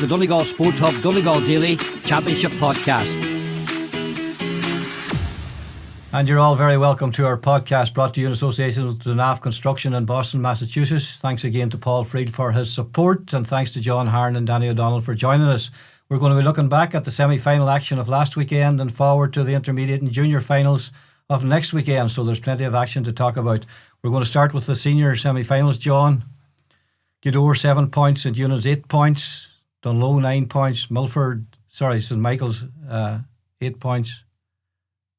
the Donegal Sport Hub Donegal Daily Championship Podcast. And you're all very welcome to our podcast, brought to you in association with Donegal Construction in Boston, Massachusetts. Thanks again to Paul Freed for his support, and thanks to John Harron and Danny O'Donnell for joining us. We're going to be looking back at the semi-final action of last weekend and forward to the intermediate and junior finals of next weekend, so there's plenty of action to talk about. We're going to start with the senior semi-finals, John. Gweedore 7 points, St Eunan's 8 points, Dungloe 9 points, St Michael's 8 points.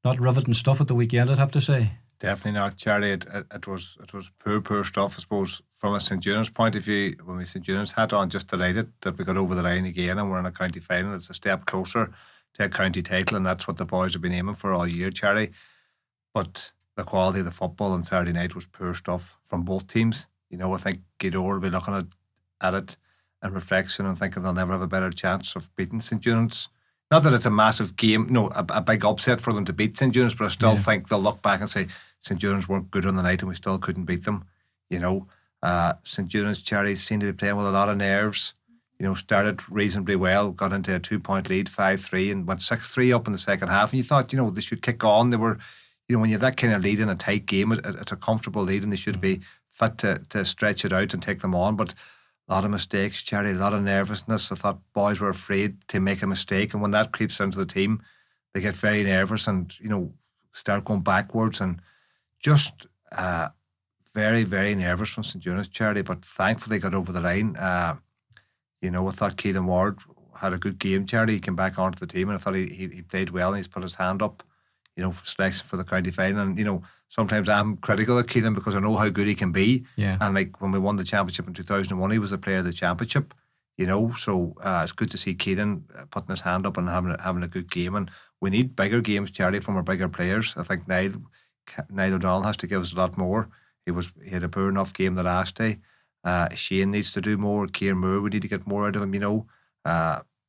Not riveting stuff at the weekend, I'd have to say. Definitely not, Charlie. It was poor stuff, I suppose, from a St Eunan's point of view. When we St Eunan's hat on, just delighted that we got over the line again and we're in a county final. It's a step closer to a county title, and that's what the boys have been aiming for all year, Charlie. But the quality of the football on Saturday night was poor stuff from both teams. You know, I think Gweedore will be looking at it in reflection and thinking they'll never have a better chance of beating St Eunan's. Not that it's a massive game, no, a big upset for them to beat St Eunan's, but I still think they'll look back and say St Eunan's weren't good on the night and we still couldn't beat them. You know, St Eunan's Cherries seemed to be playing with a lot of nerves. You know, started reasonably well, got into a 2-point lead, 5-3, and went 6-3 up in the second half. And you thought, you know, they should kick on. They were, you know, when you have that kind of lead in a tight game, it's a comfortable lead and they should be fit to stretch it out and take them on. But a lot of mistakes, Cherry, a lot of nervousness. I thought boys were afraid to make a mistake, and when that creeps into the team, they get very nervous and, you know, start going backwards and just very, very nervous from St Eunan's, Cherry. But thankfully got over the line. You know, I thought Keelan Ward had a good game, Cherry. He came back onto the team and I thought he played well and he's put his hand up, you know, for selection for the county final. And, you know, sometimes I'm critical of Keelan because I know how good he can be. Yeah. And like when we won the championship in 2001, he was a player of the championship, you know. So it's good to see Keelan putting his hand up and having a good game. And we need bigger games, Charlie, from our bigger players. I think Niall O'Donnell has to give us a lot more. He had a poor enough game the last day. Shane needs to do more. Kieran Moore, we need to get more out of him, you know.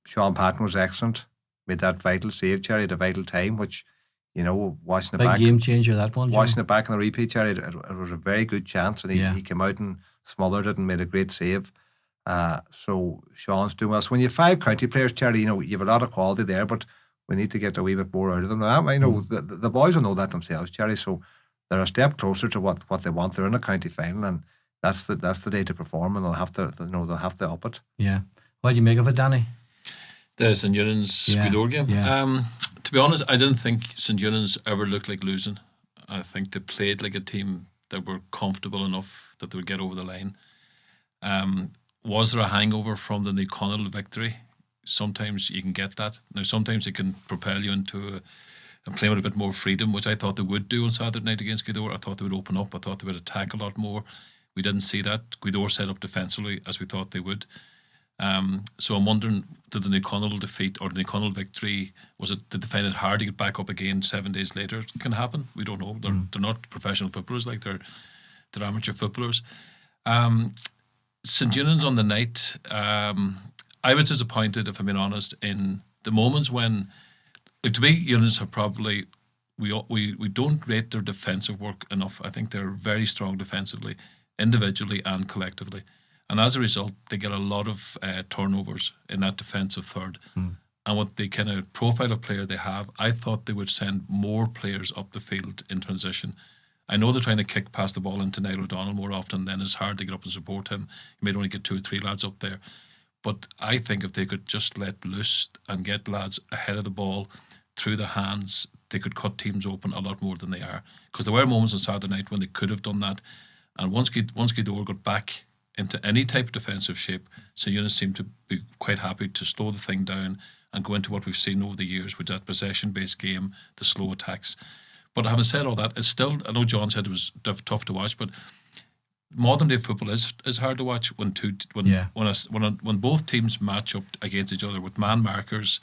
Sean Patton was excellent. Made that vital save, Charlie, at a vital time, which, you know, watching it back. Big game changer, that one. Watching it back in the repeat, Charlie, it was a very good chance, and he came out and smothered it and made a great save. So Sean's doing well. So when you have 5 county players, Charlie, you know, you have a lot of quality there, but we need to get a wee bit more out of them. Now, I know the boys will know that themselves, Charlie, so they're a step closer to what they want. They're in a county final, and that's the day to perform, and they'll have to up it. Yeah. What do you make of it, Danny? The St Eunan's Gweedore game. Yeah. To be honest, I didn't think St Eunan's ever looked like losing. I think they played like a team that were comfortable enough that they would get over the line. Was there a hangover from the Donegal victory? Sometimes you can get that. Now, sometimes it can propel you into and play with a bit more freedom, which I thought they would do on Saturday night against Gweedore. I thought they would open up. I thought they would attack a lot more. We didn't see that. Gweedore set up defensively as we thought they would. So I'm wondering, did the Donegal defeat or the Donegal victory, did they find it hard to get back up again 7 days later? It can happen. We don't know. They're not professional footballers, like they're amateur footballers. St Eunan's on the night, I was disappointed, if I'm being honest, in the moments when, like, to me, Eunan's have probably, we don't rate their defensive work enough. I think they're very strong defensively, individually and collectively. And as a result, they get a lot of turnovers in that defensive third. And with the kind of profile of player they have, I thought they would send more players up the field in transition. I know they're trying to kick past the ball into Niall O'Donnell more often, then it's hard to get up and support him. You might only get 2 or 3 lads up there. But I think if they could just let loose and get lads ahead of the ball through the hands, they could cut teams open a lot more than they are. Because there were moments on Saturday night when they could have done that. And once Gweedore got back into any type of defensive shape, St Eunan's seemed to be quite happy to slow the thing down and go into what we've seen over the years with that possession-based game, the slow attacks. But having said all that, it's still, I know John said it was tough to watch, but modern day football is hard to watch when both teams match up against each other with man markers.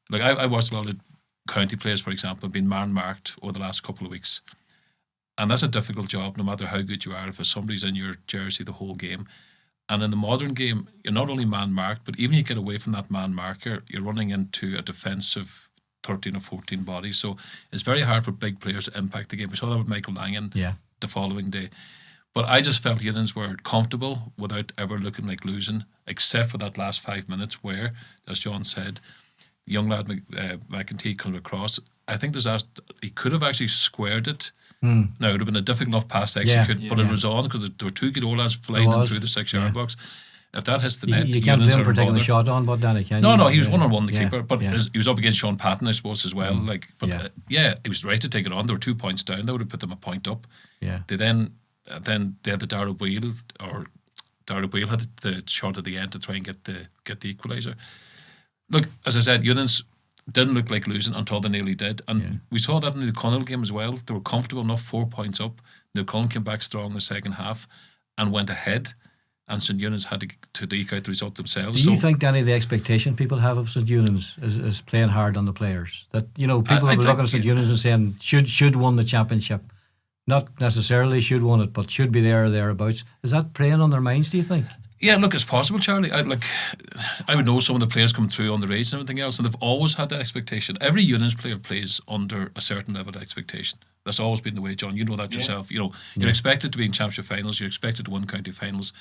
Like I watched a lot of county players, for example, being man marked over the last couple of weeks. And that's a difficult job, no matter how good you are, if somebody's in your jersey the whole game. And in the modern game, you're not only man-marked, but even you get away from that man-marker, you're running into a defensive 13 or 14 bodies. So it's very hard for big players to impact the game. We saw that with Michael Langan the following day. But I just felt Unions were comfortable without ever looking like losing, except for that last 5 minutes where, as John said, the young lad McEntee comes across. I think he could have actually squared it. Now, it would have been a difficult enough pass to execute, but it was on because there were two good old lads flying in through the 6-yard box. If that hits the net, you can't blame him for taking the shot on, but Danny, can you? No, he was one-on-one, the keeper, but he was up against Sean Patton, I suppose, as well. He was right to take it on. There were 2 points down. That would have put them a point up. Yeah. They then they had the Darragh Wheel had the shot at the end to try and get the equaliser. Look, as I said, Unions didn't look like losing until they nearly did, and we saw that in the O'Connell game as well. They were comfortable enough, 4 points up. The O'Connell came back strong in the second half and went ahead, and St Unions had to eke out the result themselves. Do you think, Danny, the expectation people have of St Unions is playing hard on the players? That people are looking at St Unions and saying should won the championship, not necessarily should won it, but should be there or thereabouts. Is that preying on their minds, do you think? Yeah, look, it's possible, Charlie. I would know some of the players come through on the raids and everything else, and they've always had that expectation. Every Unions player plays under a certain level of expectation. That's always been the way, John. You know that yourself. You're expected to be in championship finals. You're expected to win county finals.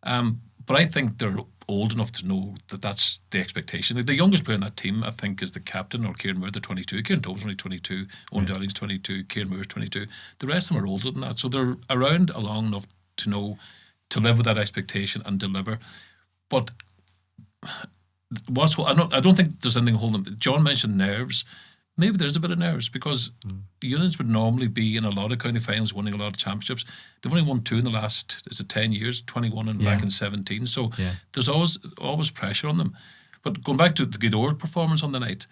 But I think they're old enough to know that that's the expectation. The youngest player in that team, I think, is the captain, or Kieran Moore, the 22. Kieran Tome's only 22. Owen Dowling's 22. Kieran Moore's 22. The rest of them are older than that. So they're around long enough to know to live with that expectation and deliver. But I don't think there's anything holding them. John mentioned nerves. Maybe there's a bit of nerves because Unions would normally be in a lot of county finals, winning a lot of championships. They've only won 2 in the last 10 years, 21 and back in 17. So there's always pressure on them. But going back to the Gweedore performance on the night,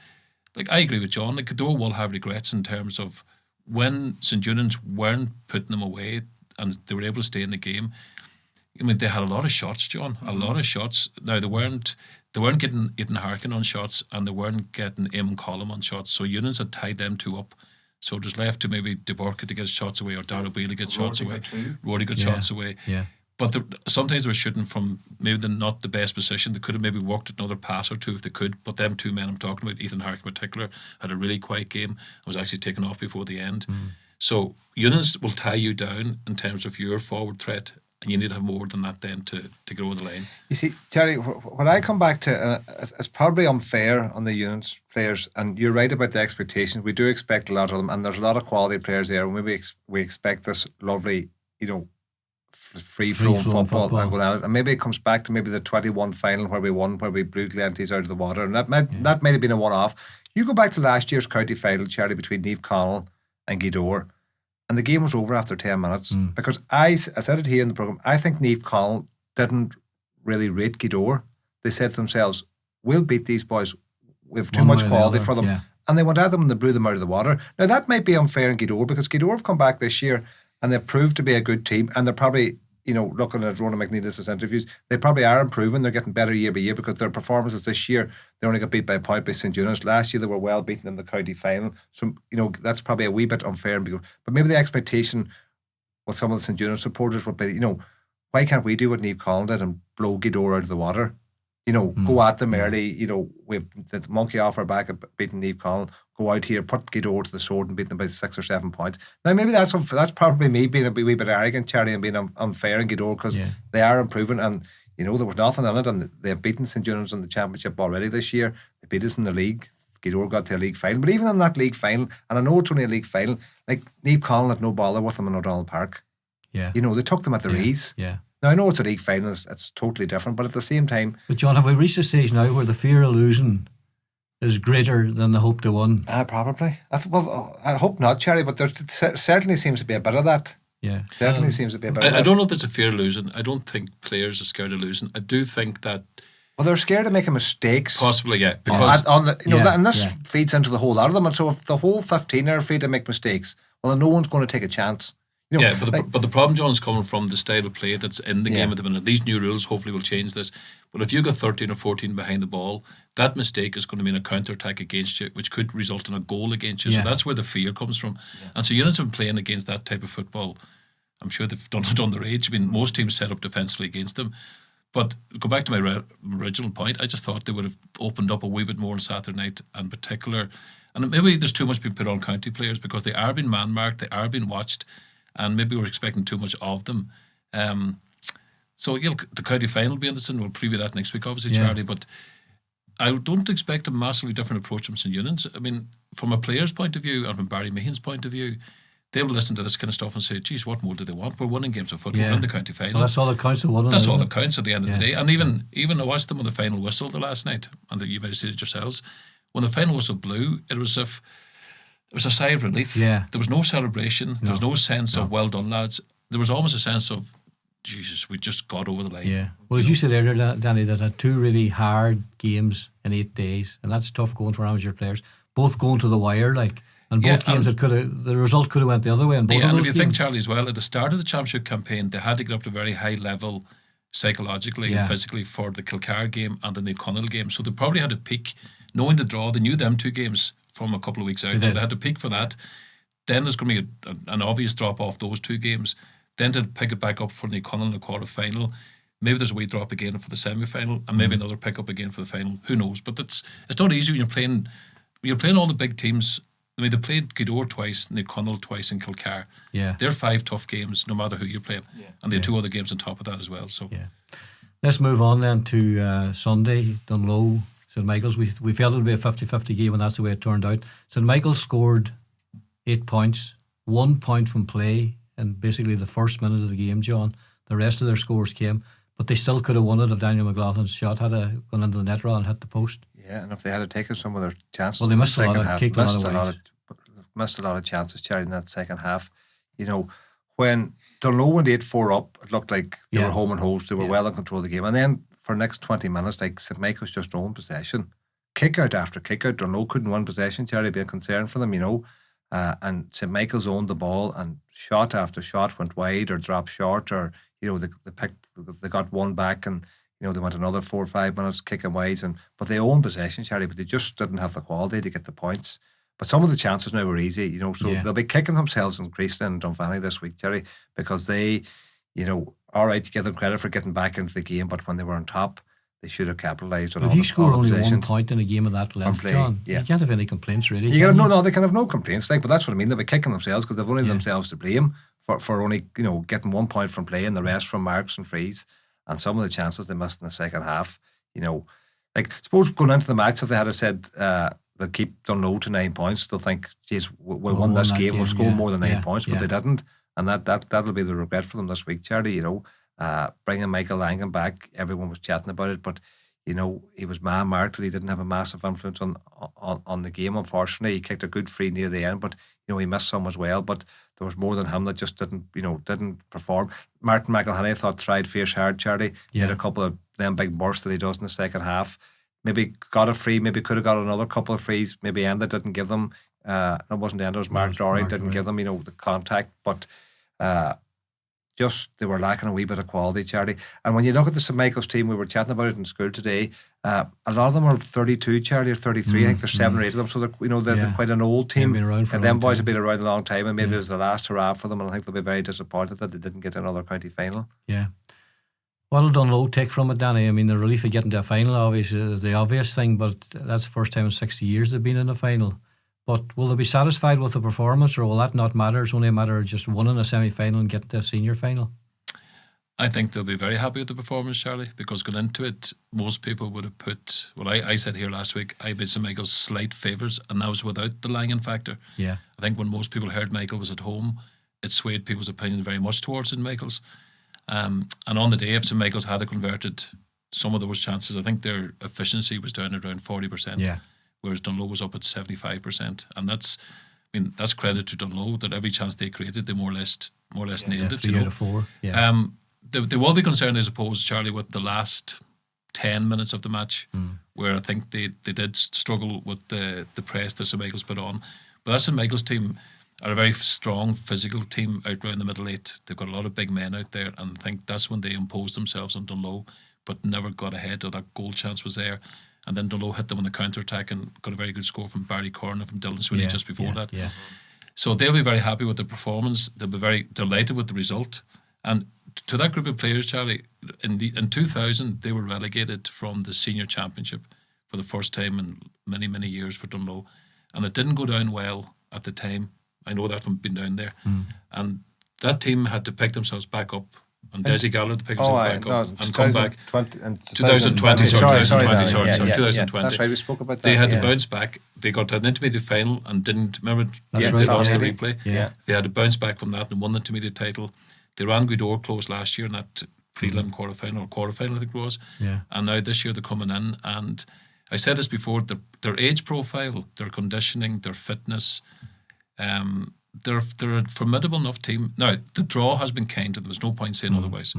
I agree with John. Gweedore will have regrets in terms of when St Unions weren't putting them away and they were able to stay in the game. I mean, they had a lot of shots, John. A lot of shots. Now they weren't getting Ethan Harkin on shots, and they weren't getting Eamon Collum on shots. So Unions had tied them 2 up. So it was left to maybe De Borca to get shots away, or Darragh Wheel to get shots away. Rory got shots away. Yeah. But sometimes they were shooting from maybe not the best position. They could have maybe worked another pass or 2 if they could. But them 2 men I'm talking about, Ethan Harkin in particular, had a really quiet game and was actually taken off before the end. So Unions will tie you down in terms of your forward threat. And you need to have more than that then to get over the line. You see, Terry, what I come back to, it's probably unfair on the Unions players, and you're right about the expectations. We do expect a lot of them, and there's a lot of quality players there. And maybe we expect this lovely, free-flowing football and going at it. And maybe it comes back to maybe the 21 final where we won, where we blew Glenties out of the water. And that might have been a one-off. You go back to last year's county final, Charlie, between Niamh Connell and Gweedore, and the game was over after 10 minutes because I said it here in the programme. I think Niamh Connell didn't really rate Gweedore. They said to themselves, we'll beat these boys. We have too much quality for them. Yeah. And they went at them and they blew them out of the water. Now, that might be unfair in Gweedore because Gweedore have come back this year and they've proved to be a good team, and they're probably, looking at Ronan McNeil's interviews, they probably are improving. They're getting better year by year because their performances this year, they only got beat by a point by St Unions. Last year they were well beaten in the county final. So, that's probably a wee bit unfair. But maybe the expectation with some of the St Unions supporters would be, why can't we do what Niamh Connell did and blow Gweedore out of the water? Go at them early, with the monkey off our back of beating Niamh Connell, go out here, put Gweedore to the sword and beat them by 6 or 7 points. Now, maybe that's probably me being a wee bit arrogant, Charlie, and being unfair in Gweedore because they are improving, and, there was nothing in it, and they've beaten St John's in the championship already this year. They beat us in the league. Gweedore got to a league final. But even in that league final, and I know it's only a league final, Niamh Connell had no bother with them in O'Donnell Park. Yeah. They took them at their ease. Yeah. Now, I know it's a league final, it's totally different, but at the same time... But John, have we reached a stage now where the fear of losing is greater than the hope to win? Probably. I hope not, Cherry, but there certainly seems to be a bit of that. Yeah. Certainly seems to be a bit of that. I don't know if there's a fear of losing. I don't think players are scared of losing. I do think that... Well, they're scared of making mistakes. Possibly, yeah. Because and this feeds into the whole lot of them. And so if the whole 15 are afraid to make mistakes, well, then no one's going to take a chance. But the problem, John, is coming from the style of play that's in the game at the minute. These new rules hopefully will change this. But if you got 13 or 14 behind the ball, that mistake is going to mean a counter-attack against you, which could result in a goal against you. So that's where the fear comes from. Yeah. And so Units have been playing against that type of football. I'm sure they've done it on their age. I mean, most teams set up defensively against them. But go back to my original point, I just thought they would have opened up a wee bit more on Saturday night in particular. And maybe there's too much being put on county players because they are being man-marked, they are being watched. and maybe we're expecting too much of them. So the county final will be interesting. We'll preview that next week, obviously, Charlie. But I don't expect a massively different approach from St Eunan's. I mean, from a player's point of view and from Barry Meehan's point of view, they will listen to this kind of stuff and say, geez, what more do they want? We're winning games of football in the county final. Well, that's all that counts. That's all that counts at the end of the day. And even I watched them on the final whistle the last night, and you might have seen it yourselves. When the final whistle blew, it was a sigh of relief. Yeah. There was no celebration. There was no sense of, well done, lads. There was almost a sense of, Jesus, we just got over the line. Yeah. Well, as you said earlier, Danny, that had 2 really hard games in 8 days, and that's tough going for amateur players. Both going to the wire, and both games the result could have went the other way. In both of those and if you games. think, Charlie, as well, at the start of the championship campaign, they had to get up to a very high level psychologically and physically for the Kilcar game and then the O'Connell game. So they probably had to peak, knowing the draw. They knew them 2 games from a couple of weeks out, so they had to peak for that. Then there's going to be an obvious drop off those 2 games. Then to pick it back up for the O'Connell in the quarter final. Maybe there's a wee drop again for the semi final, and maybe another pick up again for the final. Who knows? But it's not easy when you're playing all the big teams. I mean, they played Gweedore twice, and O'Connell twice, and Kilcar. Yeah, they're 5 tough games, no matter who you're playing, and they have 2 other games on top of that as well. So let's move on then to Sunday, Dungloe, St Michael's. We felt it would be a 50-50 game, and that's the way it turned out. St Michael's scored 8 points, 1 point from play, in basically the first minute of the game, John. The rest of their scores came, but they still could have won it if Daniel McLaughlin's shot had gone into the net rather and hit the post. Yeah, and if they had taken some of their chances, well, they missed a lot of chances, Charlie, in that second half. You know, when Dungloe went 8-4 up, it looked like they were home and hosed. They were well in control of the game, and then for the next 20 minutes, St Michael's just owned possession, kick out after kick out. Dungloe couldn't win possession, Charlie, being concerned for them, and St Michael's owned the ball, and shot after shot went wide or dropped short, or they got one back, and they went another 4 or 5 minutes kicking wide, but they owned possession, Charlie, but they just didn't have the quality to get the points. But some of the chances now were easy, so they'll be kicking themselves in Creasland and Dunfanny this week, Jerry, because they, all right, to give them credit for getting back into the game, but when they were on top, they should have capitalised on all the If you score only 1 point in a game of that length, John, you can't have any complaints, really. They can have no complaints, but that's what I mean. They'll be kicking themselves because they've only themselves to blame for only, getting 1 point from play and the rest from marks and frees. And some of the chances they missed in the second half, suppose going into the match, if they had said they'll keep Dungloe to 9 points, they'll think, geez, we'll win this game, we'll score more than 9 points, but they didn't. And that'll be the regret for them this week, Charlie, bringing Michael Langan back, everyone was chatting about it, but he was man-marked and he didn't have a massive influence on the game, unfortunately. He kicked a good free near the end, but he missed some as well, but there was more than him that just didn't perform. Martin McElhenney, I thought, tried fierce hard, Charlie. He had a couple of them big bursts that he does in the second half. Maybe got a free, maybe could have got another couple of frees, maybe Enda didn't give them, it wasn't Enda, it was Mark Dory didn't give them, the contact, but just they were lacking a wee bit of quality, Charlie. And when you look at the St Michael's team, we were chatting about it in school today, a lot of them are 32, Charlie, or 33. I think there's 7 or 8 of them, so they're quite an old team. And them boys have been around a long time, and maybe it was the last hurrah for them, and I think they'll be very disappointed that they didn't get another county final. Yeah. What'll Dungloe take from it, Danny? I mean, the relief of getting to a final, obviously, is the obvious thing, but that's the first time in 60 years they've been in a final. But will they be satisfied with the performance, or will that not matter? It's only a matter of just winning a semi-final and getting to a senior final. I think they'll be very happy with the performance, Charlie, because going into it, most people would have put, I said here last week, I made St Michael's slight favourites, and that was without the Langan factor. Yeah. I think when most people heard Michael was at home, it swayed people's opinion very much towards St Michael's. And on the day, if St Michael's had converted some of those chances, I think their efficiency was down at around 40%, whereas Dungloe was up at 75%. And that's credit to Dungloe, that every chance they created, they more or less nailed it. 3 out of 4. Yeah. They will be concerned, I suppose, Charlie, with the last 10 minutes of the match, where I think they did struggle with the press that St Michael's put on. But that St Michael's team are a very strong physical team out around the middle 8. They've got a lot of big men out there, and I think that's when they imposed themselves on Dungloe, but never got ahead, or that goal chance was there. And then Dungloe hit them on the counter-attack and got a very good score from Barry Corner, from Dylan Sweeney just before that. Yeah. So they'll be very happy with the performance. They'll be very delighted with the result. And to that group of players, Charlie, in 2000, they were relegated from the senior championship for the first time in many, many years for Dungloe. And it didn't go down well at the time. I know that from being down there. And that team had to pick themselves back up, and Desi Gallagher to pick himself back up and come back. 2020, sorry, 2020. That's right, we spoke about that. They had to bounce back. They got to an intermediate final and didn't, remember, they lost the replay. Yeah. They had to bounce back from that and won the intermediate title. They ran Gweedore close last year in that prelim quarterfinal I think it was. Yeah. And now this year they're coming in, and I said this before, their age profile, their conditioning, their fitness, they're a formidable enough team. Now, the draw has been kind to them. There's no point saying otherwise.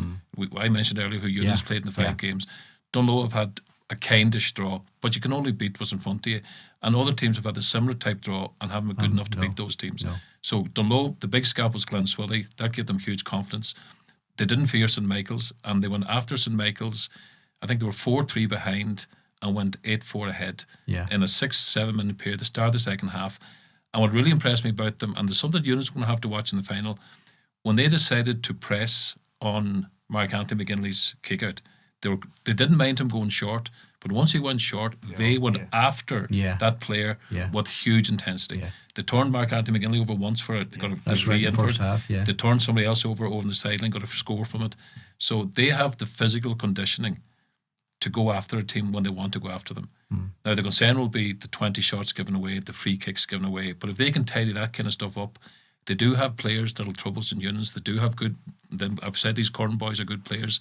I mentioned earlier who Eunice played in the 5 games. Dungloe have had a kindish draw, but you can only beat what's in front of you. And other teams have had a similar type draw and haven't been good enough to beat those teams. No. So Dungloe, the big scalp was Glenswilly. That gave them huge confidence. They didn't fear St. Michael's, and they went after St. Michael's. I think they were 4-3 behind and went 8-4 ahead in a 6-7 minute period, the start of the second half. And what really impressed me about them, and there's something Eunice going to have to watch in the final, when they decided to press on Mark Anthony McGinley's kick out, they didn't mind him going short, but once he went short, they went after that player with huge intensity. Yeah. They turned Mark Anthony McGinley over once for it. They got a free in for it. Half, They turned somebody else over on the sideline, got a score from it. So they have the physical conditioning to go after a team when they want to go after them. Now the concern will be the 20 shots given away, the free kicks given away. But if they can tidy that kind of stuff up, they do have players that'll trouble St. Eunice. They do have good. Then I've said these Corn boys are good players.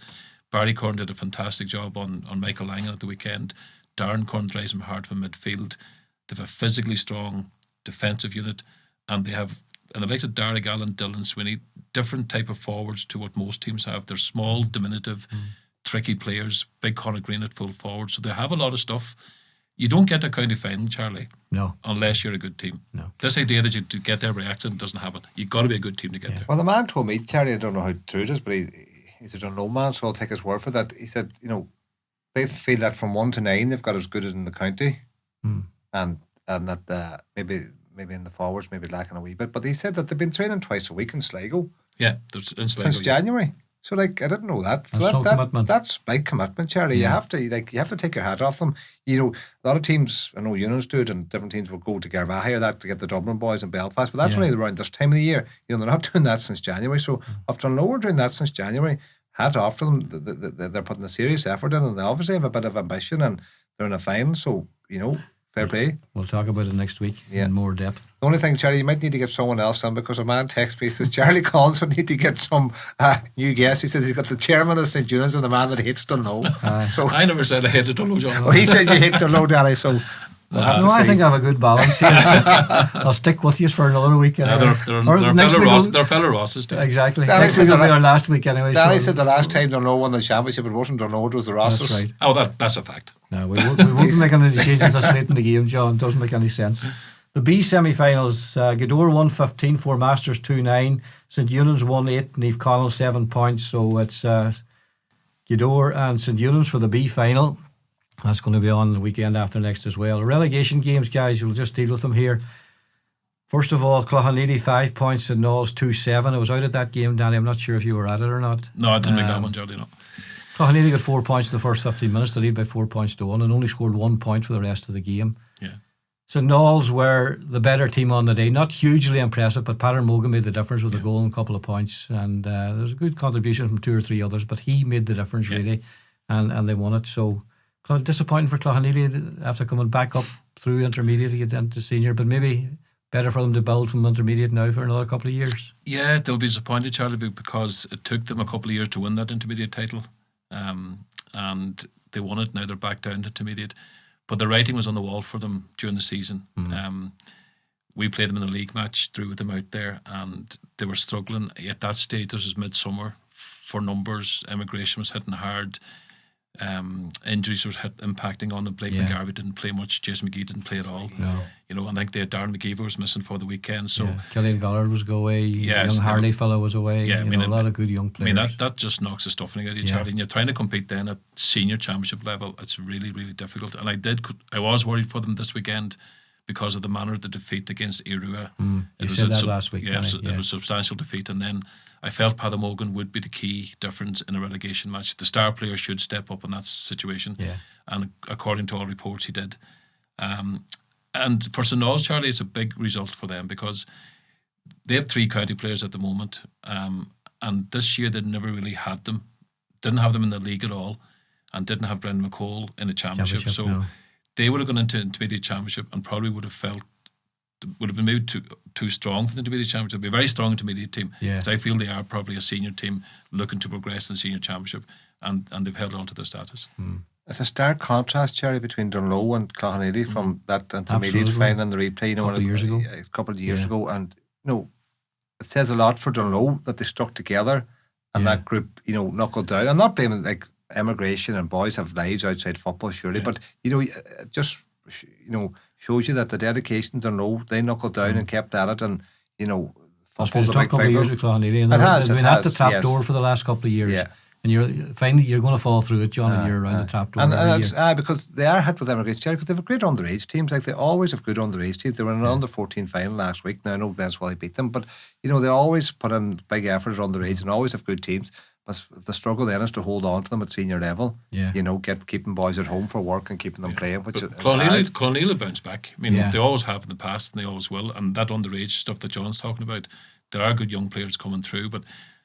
Barry Corn did a fantastic job on Michael Langan at the weekend. Darren Corn drives him hard from midfield. They have a physically strong defensive unit, and they have, and the likes of Donegal and Dylan Sweeney, different type of forwards to what most teams have. They're small, diminutive, tricky players. Big Conor Green at full forward, so they have a lot of stuff. You don't get a county final, Charlie, unless you're a good team. No. This idea that you get there by accident doesn't happen. You've got to be a good team to get there. Well, the man told me, Charlie, I don't know how true it is, but he's a Dungloe man, so I'll take his word for that. He said, they feel that from 1 to 9 they've got as good as in the county, and that maybe in the forwards maybe lacking a wee bit. But he said that they've been training twice a week in Sligo. Yeah, in Sligo, since January. So I didn't know that. So that's big commitment, Charlie. You have to take your hat off them. A lot of teams, I know Unions do it, and different teams will go to Garvaghey or that to get the Dublin boys in Belfast, but that's only around this time of the year. They're not doing that since January. So after Dungloe doing that since January, hat off to them. They're putting a serious effort in, and they obviously have a bit of ambition, and they're in a final. So fair play. We'll talk about it next week in more depth. The only thing, Charlie, you might need to get someone else on, because a man texts me, says Charlie Collins would need to get some new guests. He says he's got the chairman of St. Eunice and the man that hates Dungloe. So I never said I hated Dungloe, John. Well, he said you hate Dungloe, Danny, so I think I have a good balance here. I'll stick with you for another week. They're fellow Rosses too. Exactly. Next week will be our last week anyway. Danny said the last time Dungloe won the championship, it wasn't Dungloe, it was the Rosses. That's right. Oh, that's a fact. No, we won't make any changes this late in the game, John. It doesn't make any sense. The B semi-finals, Gweedore won 15, 4 Masters 2-9. St. Eunice won 8, Neve Connell 7 points. So it's Gweedore and St. Eunice for the B final. That's going to be on the weekend after next as well. Relegation games, guys, we'll just deal with them here. First of all, Cloughaneely 5 points and Knowles 2-7. I was out at that game, Danny. I'm not sure if you were at it or not. No, I didn't make that one, Jody, no. Cloughaneely got 4 points in the first 15 minutes. They lead by 4 points to 1 and only scored 1 point for the rest of the game. Yeah. So Knowles were the better team on the day. Not hugely impressive, but Pattern Mogan made the difference with a goal and a couple of points. And there was a good contribution from 2 or 3 others, but he made the difference really, and they won it. So disappointing for Cloughaneely after coming back up through intermediate to get into senior, but maybe better for them to build from intermediate now for another couple of years. Yeah, they'll be disappointed, Charlie, because it took them a couple of years to win that intermediate title, and they won it. Now they're back down to intermediate, but the writing was on the wall for them during the season. We played them in a league match, threw them out there, and they were struggling at that stage. This was midsummer for numbers. Immigration was hitting hard. Injuries were impacting on them. Blake McGarvey didn't play much. Jason McGee didn't play at all. No. I think they had Darren McGeever was missing for the weekend. So Killian Gollard was away. Young Harley fellow was away. Yeah, a lot of good young players. I mean that just knocks the stuffing out of you, Charlie. And you're trying to compete then at senior championship level. It's really, really difficult. And I was worried for them this weekend because of the manner of the defeat against Irua. You said that last week. It was a substantial defeat, and then I felt Paddy Mogan would be the key difference in a relegation match. The star player should step up in that situation, and according to all reports, he did. And for St. Knowles, Charlie, it's a big result for them because they have 3 county players at the moment, and this year they never really had them. Didn't have them in the league at all, and didn't have Brendan McCall in the championship. So no. they would have gone into intermediate championship and probably would have been maybe too strong for the intermediate championship. It'd be a very strong intermediate team, because I feel they are probably a senior team looking to progress in the senior championship, and they've held on to their status. It's a stark contrast, Jerry, between Dungloe and Cloughanilly from that intermediate final and the replay. A couple of years ago, and it says a lot for Dungloe that they stuck together and that group, knuckled down. I'm not blaming emigration and boys have lives outside football, surely, but it just shows you that the dedication to Dungloe, they knuckled down and kept at it, and football's a big couple of years with Cloughanilly, and they've been at the trap door for the last couple of years. And you're going to fall through it, John, and you're around the trap door. And it's because they are hit with emigration, because they have great underage teams. They always have good underage teams. They were in an under-14 final last week. Now, I know that's why they beat them, but they always put in big efforts underage and always have good teams. But the struggle then is to hold on to them at senior level. Keeping boys at home for work and keeping them playing. Which Cloughanilly bounced back. I mean, they always have in the past, and they always will. And that underage stuff that John's talking about, there are good young players coming through, but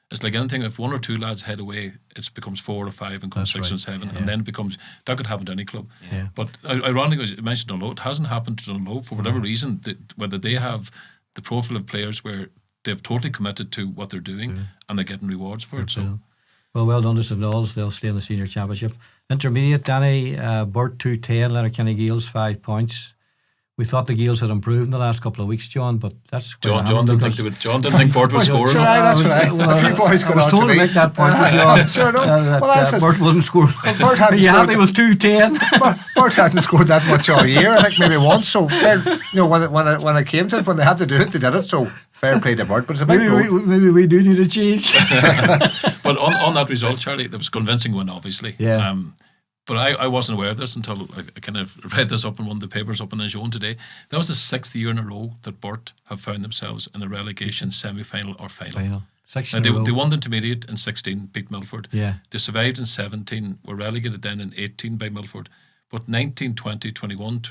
it's like anything. If 1 or 2 lads head away, it becomes 4 or 5 and comes 6 and 7, and then it becomes, that could happen to any club. But ironically, as you mentioned Dungloe, it hasn't happened to Dungloe for whatever reason. Whether they have the profile of players where they've totally committed to what they're doing and they're getting rewards for it. So, well done to St Knowles. They'll stay in the senior championship. Intermediate, Danny, Burt 210, Letterkenny Gaels 5 points. We thought the Gaels had improved in the last couple of weeks, John, but that's John didn't think Burt would score enough. That's right. A few boys got I was told to make that point with John. Sure, no. Burt wasn't scoring. Are you happy with 210? Burt hadn't scored that much all year. I think maybe once. So fair, when it came to it, when they had to do it, they did it. So fair play to Burt. But it's a big maybe we do need a change. But on that result, Charlie, there was a convincing win, obviously. Yeah. But I wasn't aware of this until I kind of read this up in one of the papers up in Anjouan today. That was the 6th year in a row that Burt have found themselves in a relegation semi-final or final. They won the intermediate in 16, beat Milford. Yeah. They survived in 17, were relegated then in 18 by Milford. But 19, 20, 21,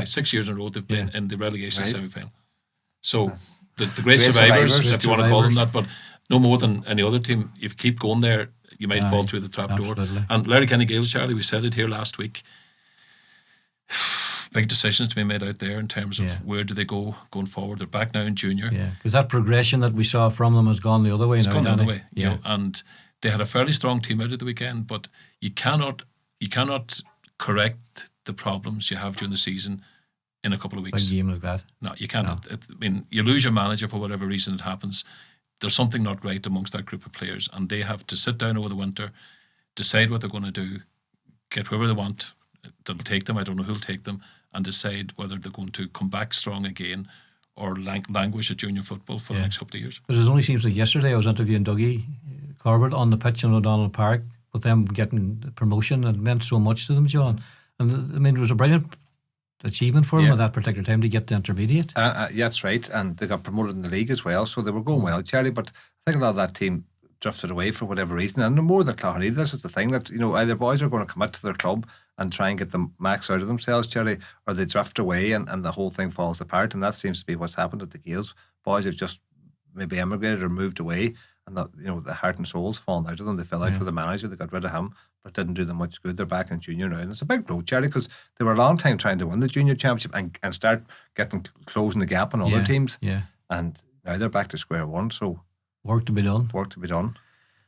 6 years in a row they've been in the relegation semi-final. So the great survivors, if you want to call them that, but no more than any other team. If you keep going there, you might fall through the trap door. And Letterkenny Gaels, Charlie, we said it here last week. Big decisions to be made out there in terms of where do they go going forward. They're back now in junior. Yeah, because that progression that we saw from them has gone the other way now. It's gone the other way. And they had a fairly strong team out of the weekend, but you cannot correct the problems you have during the season in a couple of weeks. A game like that. No, you can't. You lose your manager for whatever reason it happens. There's something not right amongst that group of players, and they have to sit down over the winter, decide what they're going to do, get whoever they want that'll take them, I don't know who'll take them, and decide whether they're going to come back strong again or languish at junior football for the next couple of years. Because it only seems like yesterday I was interviewing Dougie Corbett on the pitch in O'Donnell Park with them getting the promotion, and it meant so much to them, John. And I mean, it was a brilliant achievement for them at that particular time to get the intermediate. That's right, and they got promoted in the league as well, so they were going well, Charlie. But I think a lot of that team drifted away for whatever reason, and no more than Cloughanilly. This is the thing that either boys are going to commit to their club and try and get the max out of themselves, Charlie, or they drift away and the whole thing falls apart. And that seems to be what's happened at the Gaels. Boys have just maybe emigrated or moved away, and the heart and soul's fallen out of them. They fell out with the manager, they got rid of him, but it didn't do them much good. They're back in junior now, and it's a big blow, Charlie, because they were a long time trying to win the junior championship and start closing the gap on other teams. Yeah. And now they're back to square one. So work to be done.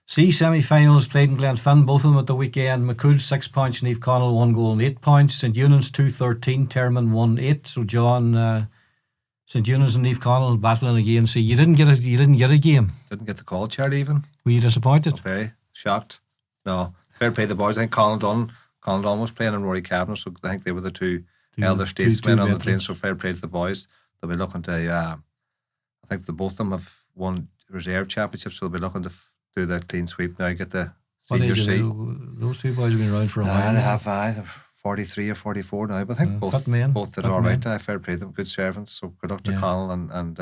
C semi-finals played in Glenfin, both of them at the weekend. McCool 6 points, Neve Connell 1 goal and 8 points. St Eunan's 2-13, Termon 1-8. So John, St Eunan's and Neve Connell battling again. So you didn't get a game. Didn't get the call, Charlie, even. Were you disappointed? Very shocked. No, fair play the boys. I think Colin Dunn was playing and Rory Kavanagh, so I think they were the two elder statesmen on the plane. So fair play to the boys. They'll be looking to. I think both of them have won reserve championships, so they'll be looking to do the clean sweep now. Get the senior C. Those two boys have been around for a while. They have. They're 43 or 44 now, but I think both did all right. Fair play to them. Good servants. So good luck to Connell and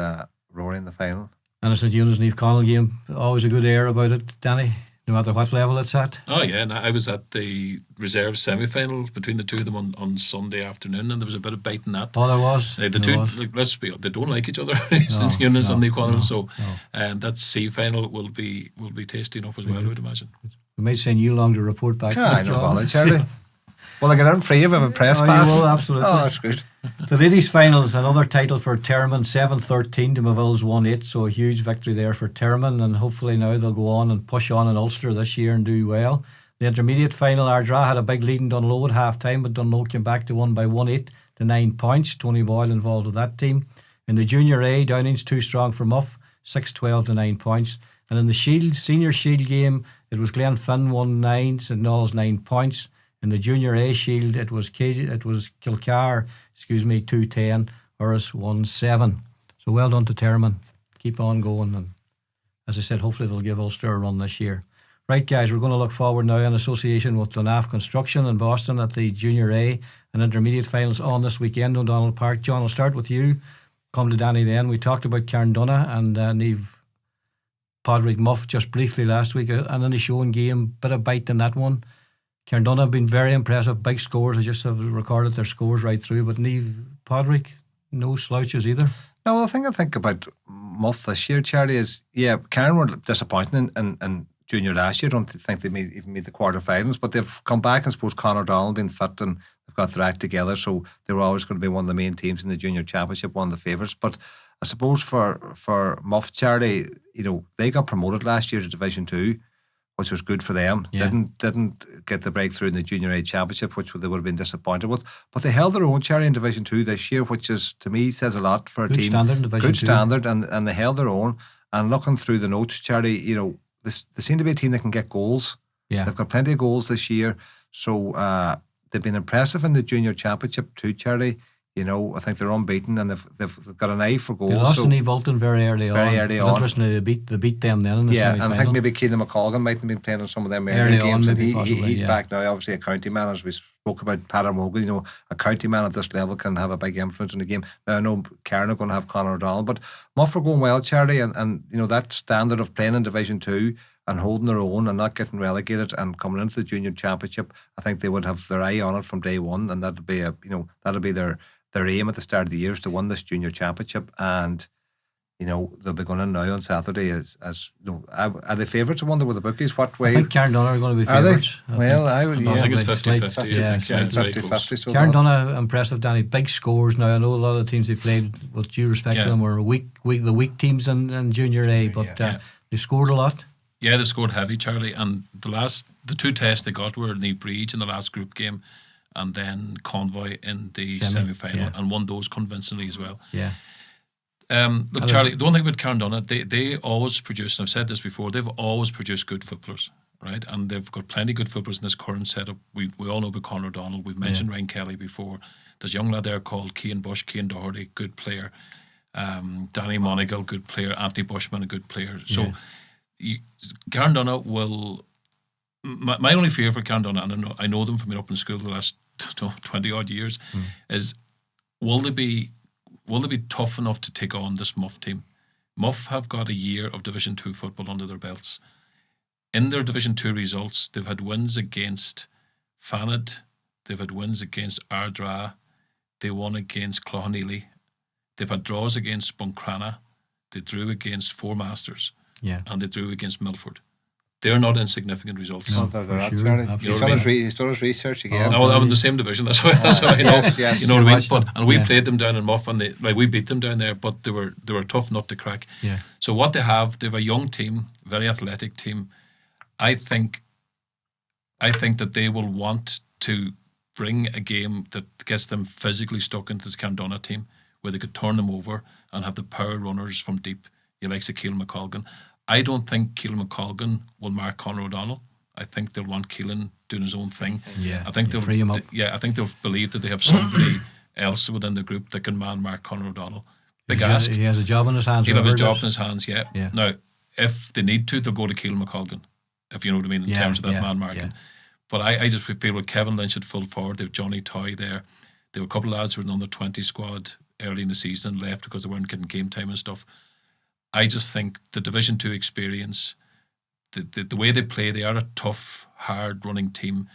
Rory in the final. And a St Eunan's Neve Connell game, always a good air about it, Danny. no matter what level it's at. Oh yeah, and I was at the reserve semi-final between the two of them on Sunday afternoon, and there was a bit of bite in that. Oh, there was. The There two, was. like, let's be, they don't like each other, St Eunice and the Quantal. So, that C final will be tasty enough as well, I would imagine. We might send you along to report back. I know, bother, Charlie. Well, I get in free if I have a press pass. You will, absolutely. Oh, that's good. The ladies' finals, another title for Termon, 7-13 to Maville's 1-8, so a huge victory there for Termon, and hopefully now they'll go on and push on in Ulster this year and do well. The intermediate final, Ardra had a big lead in Dungloe at half time, but Dungloe came back to win by 1-8 to 9 points. Tony Boyle involved with that team. In the junior A, Downing's too strong for Muff, 6-12 to 9 points. And in the Shield, senior Shield game, it was Glenfin 1-9, St Noel's 9 points. In the Junior A Shield, it was Kilcar, 2-10, Urris 1-7. So well done to Termon. Keep on going, and as I said, hopefully they'll give Ulster a run this year. Right, guys, we're going to look forward now in association with Donegal Construction in Boston at the Junior A and Intermediate finals on this weekend in O'Donnell Park. John, I'll start with you. Come to Danny then. We talked about Carndonagh and Niamh Padraig Muff just briefly last week. An initial game, bit of bite in that one. Carndonagh have been very impressive, big scores. I just have recorded their scores right through, but Niamh Padraig, no slouches either. No, well, the thing I think about Muff this year, Charlie, is, Cairn were disappointing in junior last year. I don't think they even made the quarterfinals, but they've come back, and I suppose Conor Donald been fit and they've got their act together, so they were always going to be one of the main teams in the junior championship, one of the favourites. But I suppose for Muff, Charlie, they got promoted last year to Division 2, which was good for them. Yeah. Didn't get the breakthrough in the Junior A Championship, which they would have been disappointed with. But they held their own, Cherry, in Division 2 this year, which is, to me, says a lot for a good team. Standard in Division good 2. standard, and they held their own. And looking through the notes, Cherry, they seem to be a team that can get goals. Yeah. They've got plenty of goals this year. So they've been impressive in the Junior Championship too, Cherry. I think they're unbeaten, and they've got an eye for goals. They lost to Niamh Vulton very early on. Interestingly, they beat them then in the semi-final. And I think maybe Keelan McColgan might have been playing in some of them early games, and he's back now. Obviously, a county man, as we spoke about, Peter Mogan. A county man at this level can have a big influence in the game. Now, I know Cairn are going to have Conor O'Donnell, but Muff are going well, Charlie, and that standard of playing in Division 2 and holding their own and not getting relegated and coming into the Junior Championship, I think they would have their eye on it from day one, and that'll be their aim at the start of the year is to win this Junior Championship. And they'll be going in now on Saturday as are they favourites? I wonder with the bookies what way. I think Carndonagh are going to be favourites. Well, I think it's 50-50. Yeah, 50-50. So Carndonagh impressive, Danny. Big scores now. I know a lot of the teams they played, with due respect to them, were the weak teams in Junior A, but they scored a lot. Yeah, they scored heavy, Charlie. And the two tests they got were Niamh Breach in the last group game, and then Convoy in the semi-final, and won those convincingly as well. Yeah. Look, Charlie, the one thing about Carndonagh, they always produce, and I've said this before, they've always produced good footballers, right? And they've got plenty of good footballers in this current setup. We all know about Conor O'Donnell. We've mentioned Ryan Kelly before. There's a young lad there called Cian Doherty, good player. Danny Monegal, good player. Anthony Bushman, a good player. So Carndonagh will... My only fear for Carndonagh, and I know them from being up in school the last 20 odd years, is will they be tough enough to take on this Muff team? Muff have got a year of Division 2 football under their belts. In their Division 2 results, they've had wins against Fanad, they've had wins against Ardra, they won against Cloughaneely, they've had draws against Buncrana, they drew against Four Masters, and they drew against Milford. They're not insignificant results. No, they're not. He's done his research again. No, I'm in the same division. That's why I know. Yes. You know what I mean? And we played them down in Muff, and we beat them down there. But they were a tough nut to crack. Yeah. So what they have a young team, very athletic team. I think that they will want to bring a game that gets them physically stuck into this Carndonagh team, where they could turn them over and have the power runners from deep. You like Keelan McColgan. I don't think Keelan McColgan will mark Conor O'Donnell. I think they'll want Keelan doing his own thing. Yeah, I think they'll free him up. I think they'll believe that they have somebody else within the group that can man mark Conor O'Donnell. Big ask. He has a job in his hands. He'll have his job in his hands. Yeah. Yeah. Now, if they need to, they'll go to Keelan McColgan. If you know what I mean in terms of that man marking. Yeah. But I just feel with Kevin Lynch at full forward, they have Johnny Toy there. There were a couple of lads who were in the under-20 squad early in the season and left because they weren't getting game time and stuff. I just think the Division 2 experience, the way they play, they are a tough, hard running team,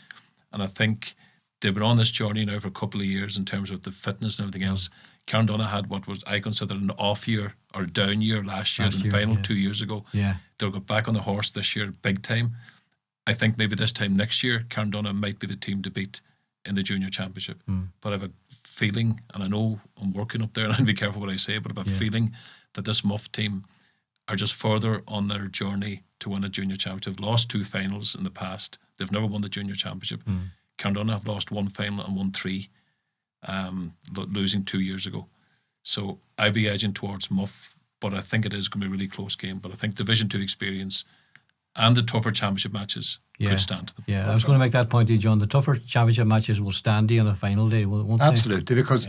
and I think they've been on this journey now for a couple of years in terms of the fitness and everything else. Carndonna had what was I consider an off year or down year last year in the final 2 years ago. Yeah. They'll go back on the horse this year big time. I think maybe this time next year, Carndonna might be the team to beat in the junior championship. But I have a feeling, and I know I'm working up there and I'll be careful what I say, but I have a feeling that this Muff team are just further on their journey to win a junior championship. They've lost 2 finals in the past. They've never won the junior championship. Carndonna have lost 1 final and won 3, losing 2 years ago. So I'd be edging towards Muff, but I think it is going to be a really close game. But I think Division 2 experience and the tougher championship matches could stand to them. Yeah, I was going to make that point to you, John. The tougher championship matches will stand you on a final day, won't they? Absolutely, because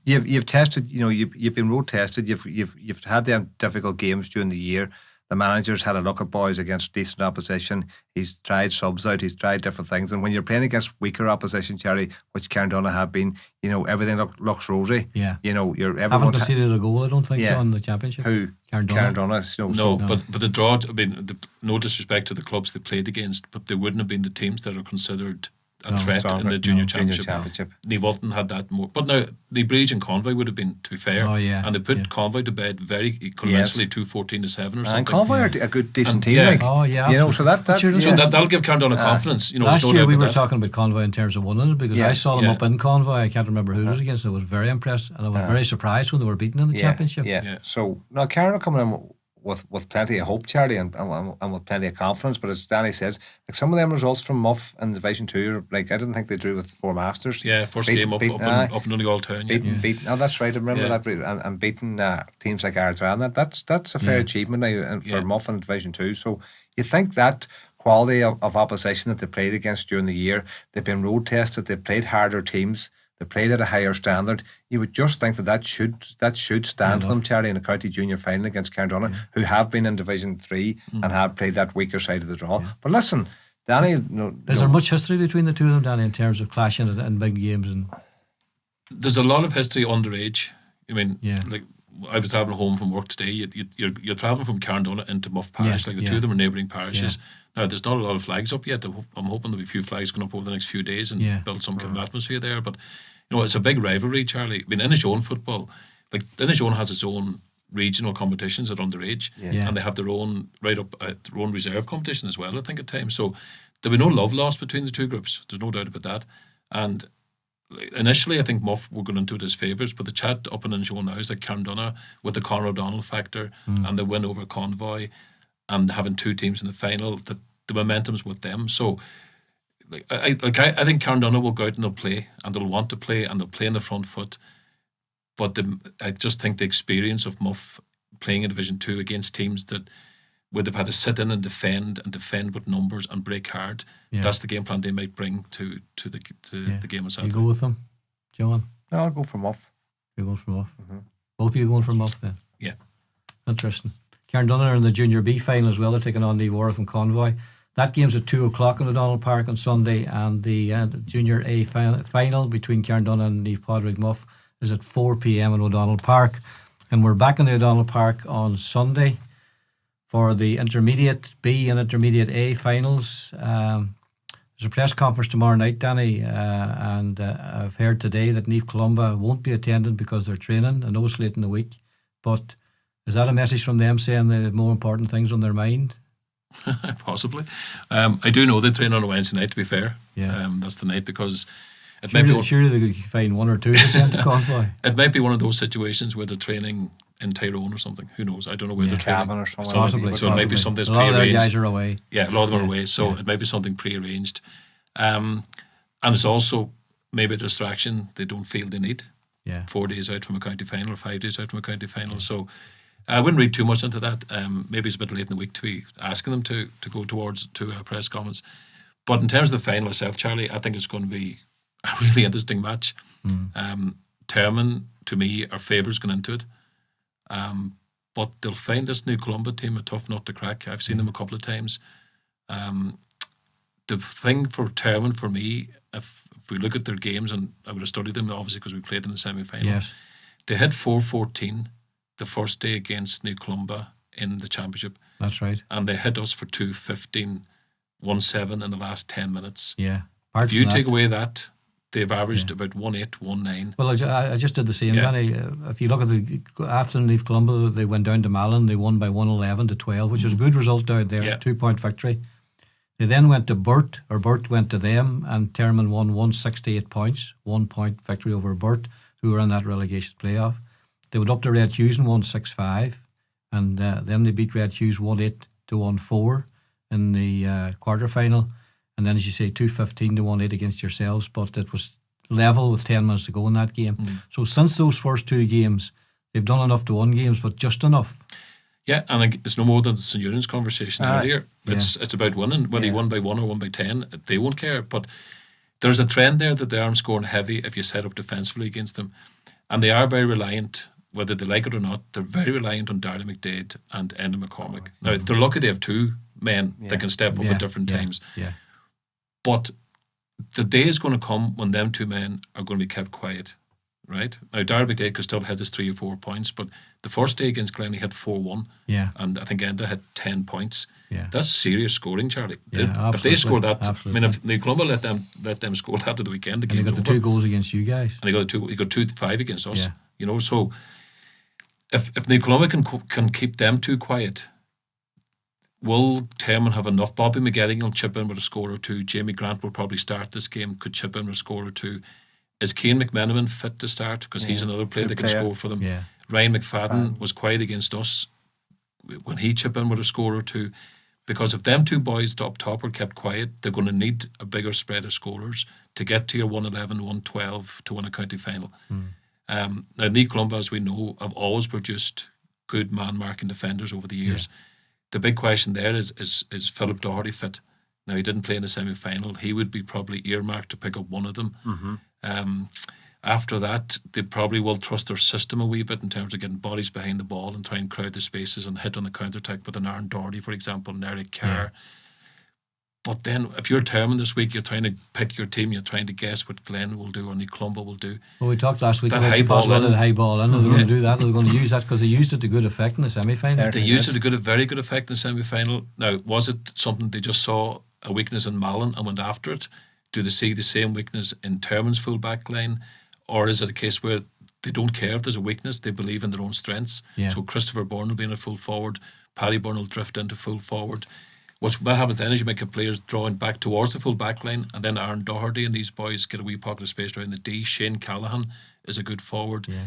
you've tested, you've been road tested. You've had them difficult games during the year. The manager's had a look at boys against decent opposition. He's tried subs out. He's tried different things. And when you're playing against weaker opposition, Jerry, which Carndonna have been, everything looks rosy. Yeah. Everyone's conceded a goal, I don't think, John, in the championship. Who? Carndonna. But the draw, no disrespect to the clubs they played against, but they wouldn't have been the teams that are considered a threat in the junior championship. Ní Walton had that more. But now, Ní Bríd and Convoy would have been, to be fair. Oh, yeah. And they put Convoy to bed very convincingly, 2-14-7 or something. And Convoy are a good, decent team. Oh, yeah. So that'll give Carndonna confidence. Last year we were talking about Convoy in terms of winning it, because I saw them up in Convoy. I can't remember who it was against. I was very impressed, and I was very surprised when they were beaten in the championship. Yeah. So now Carndonna coming in with plenty of hope, Charlie, and with plenty of confidence. But as Danny says, like some of them results from Muff in Division 2, like I didn't think they drew with 4 Masters. Yeah, first game up in Donegal town. Beaten. Oh, that's right. I remember that. And beating teams like Ardran. That's a fair achievement now for Muff in Division 2. So you think that quality of opposition that they played against during the year, they've been road tested, they've played harder teams, they played at a higher standard. You would just think that should stand for them, Charlie, in a county junior final against Carndonna, who have been in Division 3 and have played that weaker side of the draw. But listen, Danny, is there much history between the two of them, Danny, in terms of clashing in big games? And there's a lot of history underage. I mean, like I was travelling home from work today. You're travelling from Carndonna into Muff Parish. The two of them are neighbouring parishes. Now, there's not a lot of flags up yet. I'm hoping there'll be a few flags going up over the next few days and build some kind of atmosphere there. But it's a big rivalry, Charlie. I mean, Innishowen football, like Innishowen has its own regional competitions at underage, and they have their own their own reserve competition as well, I think, at times. So there'll be no love lost between the two groups. There's no doubt about that. And initially, I think Muff were going into it as favourites, but the chat up in Innishowen now is like Carndonna with the Conor O'Donnell factor and the win over Convoy and having 2 teams in the final, that the momentum's with them. So I think Carndonna will go out and they'll play, and they'll want to play, and they'll play in the front foot. But I just think the experience of Muff playing in Division 2 against teams where they've had to sit in and defend with numbers and break hard, that's the game plan they might bring to the game on Saturday. You go with them, John? No, I'll go for Muff. You're going for Muff? Both of you going for Muff then? Yeah. Interesting. Carndonna are in the Junior B final as well. They're taking on the Warwick and Convoy. That game's at 2 o'clock in O'Donnell Park on Sunday, and the Junior A final between Carndonna and Niamh Padraig Muff is at 4 p.m. in O'Donnell Park. And we're back in the O'Donnell Park on Sunday for the Intermediate B and Intermediate A finals. There's a press conference tomorrow night, Danny, and I've heard today that Niamh Columba won't be attending because they're training. I know it's late in the week, but is that a message from them saying they have more important things on their mind? Possibly. I do know they train on a Wednesday night, to be fair. That's the night, because surely they could find 1 or 2 to send to Convoy. It might be one of those situations where they're training in Tyrone or something. Who knows? I don't know where they're training. Or something. Possibly. So it might be something that's prearranged. A lot of their guys are away. Yeah, a lot of them are away. So it might be something prearranged. And it's also maybe a distraction they don't feel they need. 4 days out from a county final or 5 days out from a county final. So I wouldn't read too much into that. Maybe it's a bit late in the week to be asking them to go towards press comments. But in terms of the final itself, Charlie, I think it's going to be a really interesting match. Termon, to me, are favourites going into it. But they'll find this new Columba team a tough nut to crack. I've seen them a couple of times. The thing for Termon, for me, if we look at their games, and I would have studied them, obviously, because we played them in the semi-final. Yes. They hit 4-14 the first day against New Columba in the championship. That's right. And they hit us for 2-15, 1-7 in the last 10 minutes. Yeah. If you take away that, they've averaged about 1-8, 1-9. Well, I just did the same, Yeah. Danny. If you look at after they leave Columbia, they went down to Malin. They won by 111-12, which is a good result down there. Yeah. 2-point victory. They then went to Burt went to them, and Termon won 168 points, 1 point victory over Burt, who were in that relegation playoff. They went up to Red Hughes and won 6-5, and then they beat Red Hughes 1-8-1-4 in the quarter final. And then, as you say, 2-15-1-8 against yourselves, but it was level with 10 minutes to go in that game. So since those first two games, they've done enough to win games, but just enough. Yeah, and it's no more than the St. Eunan's conversation earlier. It's about winning. Whether you won by 1 or 1 by 10, they won't care. But there's a trend there that they aren't scoring heavy if you set up defensively against them. And they are very reliant, whether they like it or not, they're very reliant on Darragh McDade and Enda McCormick. Now, they're lucky they have two men that can step up at different times. Yeah. But the day is going to come when them two men are going to be kept quiet, right? Now, Darragh McDade could still hit his 3 or 4 points, but the first day against Glen, he hit 4-1. Yeah. And I think Enda hit 10 points. Yeah. That's serious scoring, Charlie. Yeah, if they score that, absolutely. I mean, if New Columbia let them score that at the weekend, the And he game's got the over. 2 goals against you guys. And he got 2-5 against us. Yeah. You know, so if New Columbia can keep them too quiet, will Termon have enough? Bobby McGetting will chip in with a score or two. Jamie Grant will probably start this game, could chip in with a score or two. Is Cian McMenamin fit to start? Because he's another player that can score for them. Yeah. Ryan McFadden was quiet against us. When he chip in with a score or two, because if them two boys up top are kept quiet, they're going to need a bigger spread of scorers to get to your 111, 112 to win a county final. Now, New Columbia, as we know, have always produced good man-marking defenders over the years. The big question there is Philip Doherty fit? Now, he didn't play in the semi-final. He would be probably earmarked to pick up one of them. After that, they probably will trust their system a wee bit in terms of getting bodies behind the ball and try and crowd the spaces and hit on the counter-attack with an Aaron Doherty, for example, and Eric Carr. But then, if you're Termon this week, you're trying to pick your team, you're trying to guess what Glen will do or New Columbia will do. Well, we talked last week That about high the ball possibility of in. the high ball in. They're going to do that. They're going to use that because they used it to good effect in the semi-final. They used it to very good effect in the semi-final. Now, was it something they just saw a weakness in Malin and went after it? Do they see the same weakness in Termon's full back line? Or is it a case where they don't care if there's a weakness, they believe in their own strengths? Yeah. So Christopher Bourne will be in a full forward, Paddy Bourne will drift into full forward. What happens then is you make your players drawing back towards the full back line, and then Aaron Doherty and these boys get a wee pocket of space around the D. Shane Callahan is a good forward. Yeah.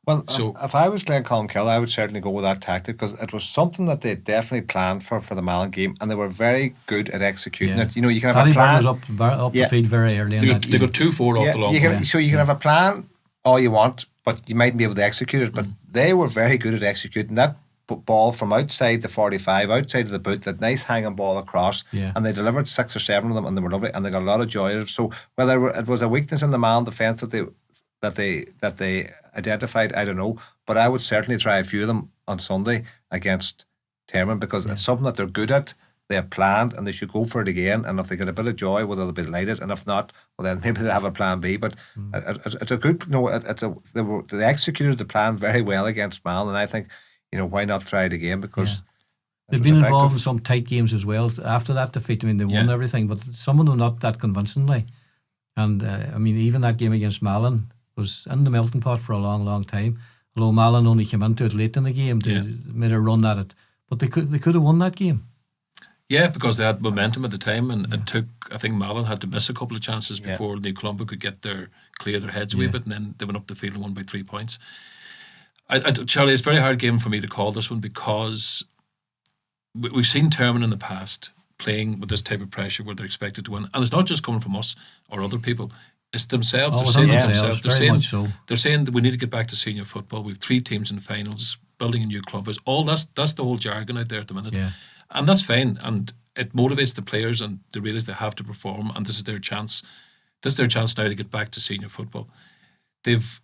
Well, So- if I was Glenn Colmkill, I would certainly go with that tactic because it was something that they definitely planned for the Malin game, and they were very good at executing Yeah. it. You know, you can have Paddy a Bourne plan. was up the field very early in that They game. got 2-4 off the long you can, ball. so you can have a plan all you want, but you mightn't be able to execute it. But they were very good at executing that ball from outside the 45, outside of the boot, that nice hanging ball across, Yeah. and they delivered 6 or 7 of them, and they were lovely, and they got a lot of joy out of it. So whether it was a weakness in the Malin defence that they identified, I don't know, but I would certainly try a few of them on Sunday against Termon because it's something that they're good at. They have planned, and they should go for it again. And if they get a bit of joy, well, they'll be delighted. And if not, well, then maybe they'll have a plan B. But it's a good, they executed the plan very well against Malin, and I think, why not try it again? Because They've been involved in some tight games as well after that defeat. I mean, they won everything, but some of them not that convincingly. And even that game against Malin was in the melting pot for a long, long time. Although Malin only came into it late in the game, they made a run at it, but they could have won that game. Yeah, because they had momentum at the time, and it took, I think Malin had to miss a couple of chances before New Columbia could clear their heads a wee bit, and then they went up the field and won by 3 points. Charlie, it's a very hard game for me to call this one because we've seen Termon in the past playing with this type of pressure where they're expected to win, and it's not just coming from us or other people. It's themselves. Oh, They're it's saying on it themselves, themselves. very much so. They're saying that we need to get back to senior football. We've 3 teams in finals, building a new club. All that's the whole jargon out there at the minute. Yeah. And that's fine, and it motivates the players, and they realise they have to perform, and this is their chance. This is their chance now to get back to senior football. They've,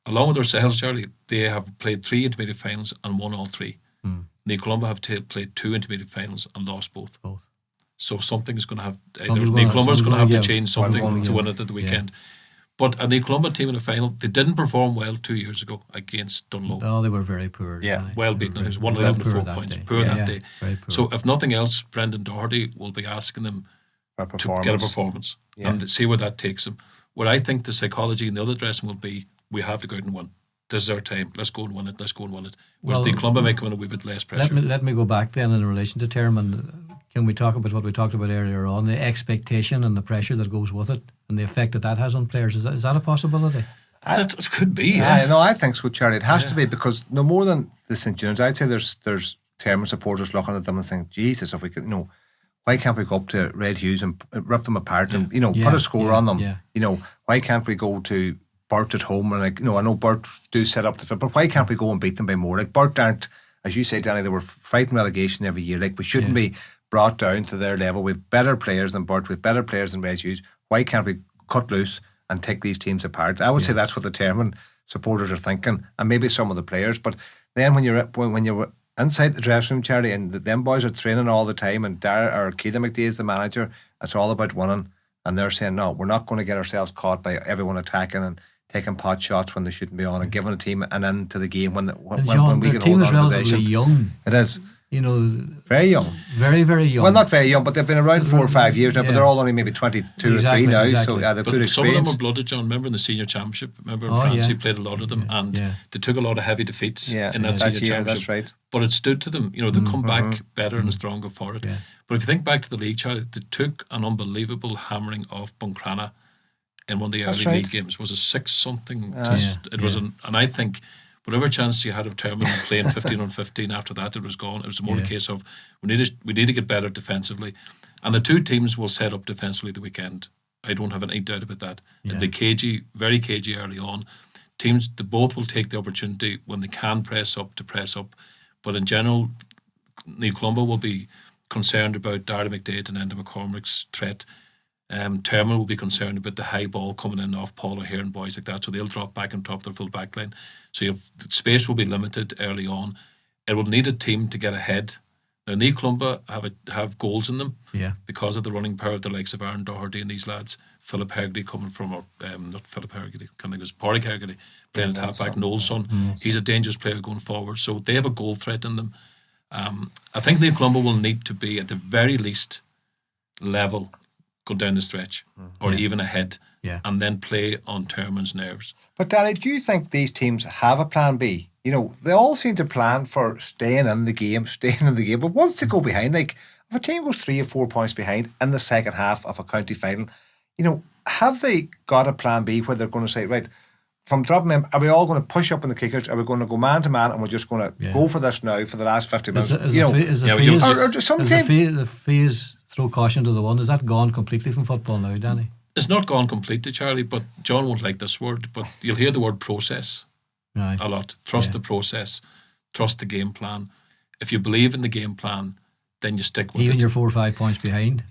along with ourselves, Charlie, they have played 3 intermediate finals and won all 3. New Columbia have played 2 intermediate finals and lost both. So something's going to have. New Columbia's going to have to change something to win it at the weekend. But an Columba team in the final, they didn't perform well 2 years ago against Dungloe. Oh, they were very poor. Yeah. Well beaten. It was 111 to 4 points. Poor that day. Very poor. So if nothing else, Brendan Doherty will be asking them to get a performance and see where that takes them. Where I think the psychology in the other dressing will be, we have to go out and win. This is our time. Let's go and win it. Let's go and win it. Whereas the Columba may come in a wee bit less pressure. Let me go back then in relation to Termon. Can we talk about what we talked about earlier on, the expectation and the pressure that goes with it and the effect that has on players? Is that a possibility? It could be, No, I think so, Charlie. It has to be, because no more than the St. John's, I'd say there's Termon supporters looking at them and saying, Jesus, if we could, why can't we go up to Red Hughes and rip them apart and, put a score on them? Yeah. Why can't we go to Burt at home and I know Burt do set up the field, but why can't we go and beat them by more? Like Burt aren't, as you say, Danny, they were fighting relegation every year. Like we shouldn't be brought down to their level. We've better players than Burt, we've better players than Red Hughes. Why can't we cut loose and take these teams apart? I would say that's what the Termon supporters are thinking, and maybe some of the players. But then when you're inside the dressing room, Charlie, and them boys are training all the time, and Keita McDee is the manager, it's all about winning, and they're saying, no, we're not going to get ourselves caught by everyone attacking and taking pot shots when they shouldn't be on, and giving a team an end to the game when we can hold on to possession. Young. It is. Very young. Very, very young. Well, not very young, but they've been around 4 or 5 years now, but they're all only maybe 22 or 3 now, so they've good experience. Some of them were blooded, John. Remember in the senior championship? Remember in France, he played a lot of them, and they took a lot of heavy defeats in that senior championship. That's right. But it stood to them. They come back better and stronger for it. Yeah. But if you think back to the league, Charlie, they took an unbelievable hammering off Buncrana in one of the early league games. Was a 6-something? It was and I think whatever chance you had of Termon playing 15 on 15 after that, it was gone. It was more a case of we need to get better defensively, and the two teams will set up defensively the weekend. I don't have any doubt about that. It'll be cagey, very cagey early on. Teams, both will take the opportunity when they can press up to press up, but in general, Neil Columba will be concerned about Darragh McDade and Enda McCormick's threat. Termon will be concerned about the high ball coming in off Paul O'Hare and boys like that, so they'll drop back and top their full back line. So space will be limited early on. It will need a team to get ahead. Now, Neil Columba have goals in them because of the running power of the likes of Aaron Doherty and these lads. Philip Hegarty coming from, not Philip Hegarty, I think it was Pádraig Hegarty, playing at half-back, Noel's son. He's a dangerous player going forward, so they have a goal threat in them. I think Neil Columba will need to be at the very least level go down the stretch or even ahead and then play on Termon's nerves. But Danny, do you think these teams have a plan B? They all seem to plan for staying in the game, but once they go behind, like if a team goes 3 or 4 points behind in the second half of a county final, have they got a plan B where they're going to say, right, from dropping in, are we all going to push up in the kickers? Are we going to go man to man and we're just going to go for this now for the last 50 minutes? The phase throw caution to the one. Is that gone completely from football now, Danny? It's not gone completely, Charlie, but John won't like this word, but you'll hear the word process a lot. Trust the process, trust the game plan. If you believe in the game plan, then you stick with it. Even you're 4 or 5 points behind.